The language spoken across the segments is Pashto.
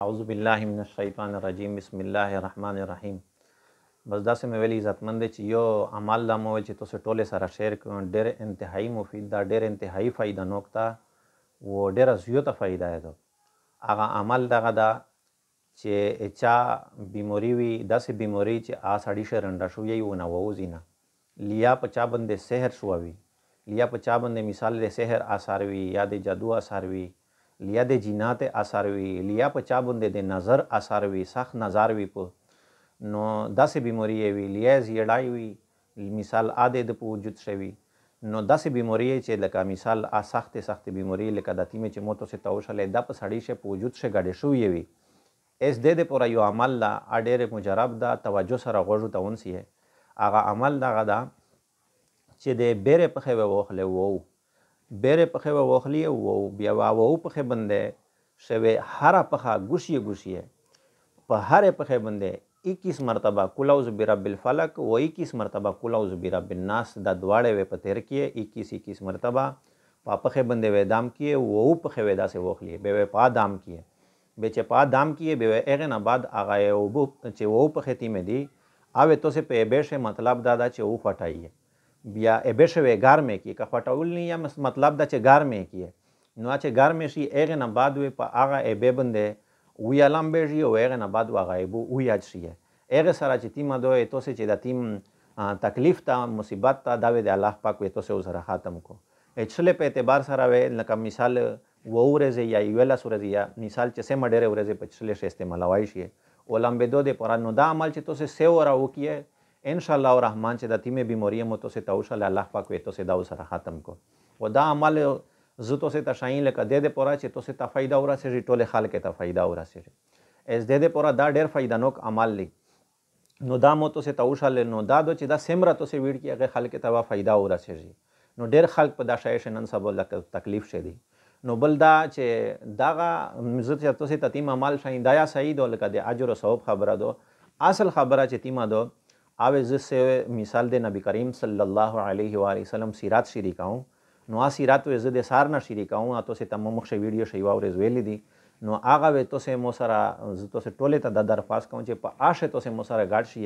اعوذ بالله من الشیطان الرجیم بسم الله الرحمن الرحیم. بس داسې مې ویلي عزتمند دی چې یو عمل دا مو ویل چې تاسو ټولې سره شیر کړو، ډېر انتهایی مفید ده، ډېر انتهایی فایده نوک ده و ډېره زیاته فایده یې ده. هغه عمل دغه ده چې چا بیماري وي، داسې بیماري چې سړي شرنډه شوی وي ونه ووځي نه، لیا په چا باندې سحر شوی وي، لیا په چا باندې مثال د سحر اثر وي یا د جادو اثر وي، لیا د جینات اثر وي، لیا په چا باندې د نظر اثر وي، سخت نظر وي په نو داسې بیماري وي، لیا زیړای وي مثال د په وجود شوي، نو داسې بیماري چې لکه مثال سخت بیماري لکه د تیمې چې مو تاسې ته وشلې دا په سړي شه په وجود شه ګډې شوې وي. اس د دې پوره یو عمل ده، ډېر مجرب ده، توجه سره غوږو ته ونسي. هغه عمل دغه ده چې د بیرې پښې ووخلې وو، بیرې پښې ووخلې وو، بیا وو پښې باندې شوې هره پښه ګوشیه ګوشیه، په هرې پښې باندې 21 مرتبه قل اعوذ برب الفلق و 21 مرتبه قل اعوذ برب الناس دا دواړې وې په تیر کې 21 مرتبه په پښې باندې وې دام کې وو پښې وې داسې وخلې به وې په دام کې به چې په دام کې به هغه نه بعد هغه وو چې وو پښې تیمې دی او تو سه په بهشه مطلب دا چې وو فټایي بیا بهشه وې ګرمه کې که فټول نه یا مطلب دا چې ګرمه کې نو چې ګرمه شي هغه نه بعد وې په هغه به باندې وی علم بیجی و هغه نه بعد وغایبو او یاد شي هغه سره چې تیمه دوی تو سه چې د تیم تکلیف ته مصیبت ته دا د الله پاک وې تو سه سره ختم کو اچله په اعتبار سره وې لکه مثال و ورځ یا ویلا سورځ یا مثال چې سم ډېر ورځ په چله شه استعمالوي شي ولم به دوه پر نو دا عمل چې تو سه سیو را وکیه ان شاء الله الرحمن چې د تیمه بیماری مو تو سه توشل الله پاک وې تو سه دا سره ختم کو و دا عمل زه تو سه تشاین لکه د دې پورا چې تو سه ته فائدہ ورسېږي ټول خلک ته فائدہ ورسېږي اس د دې پورا دا ډېر فائدہ نوک عمل لی نو دا مو تو سه توشل نو دا دو چې دا سمره تو سه ویډ کې هغه خلک ته فائدہ ورسېږي نو ډېر خلک په دا شای شنن سبب لکه تکلیف شه دي نو بل دا چې داغه مزت چې تو سه تتیم عمل شاین دایا صحیح دو لکه د اجر او ثواب خبره دو اصل خبره چې تیما دو او زه مثال د نبی کریم صلی الله علیه و آله وسلم سیرات شریکاو نو سیرات و زه د سار نه شریکاو تو سه تم مخ ویډیو شی واورز ویل دي نو هغه و تو سه مو سره ز تو سه ټوله ته د درخواست کوم چې په آشه تو سه مو سره گاډ شي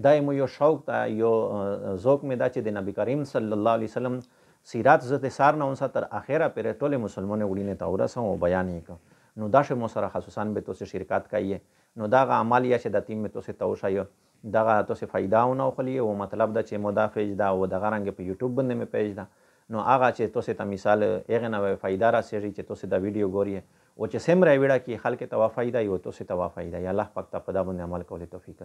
دای مو یو شوق ته یو ذوق می دا چې د نبی کریم صلی الله علیه وسلم سیرات ز د سار نه اونسه تر اخره پر ټوله مسلمانانو وړینه ته ورسو او بیان یې نو دا شه مو سره خصوصا به تو سه شرکت کوي نو دا عمل یا چې د تیم تو سه توشایو دغه تو سه فائدہ او نو خلی او مطلب دا چې مدافع دا او دغه رنګ په یوټیوب باندې می پیج دا نو هغه چې تو سه ته مثال هغه نه فائدہ را سي چې تو سه دا ویډیو ګوري او چې سم را ویډا کې خلک ته فائدہ یو تو سه ته فائدہ یا الله پاک ته په دا باندې عمل کولې توفیق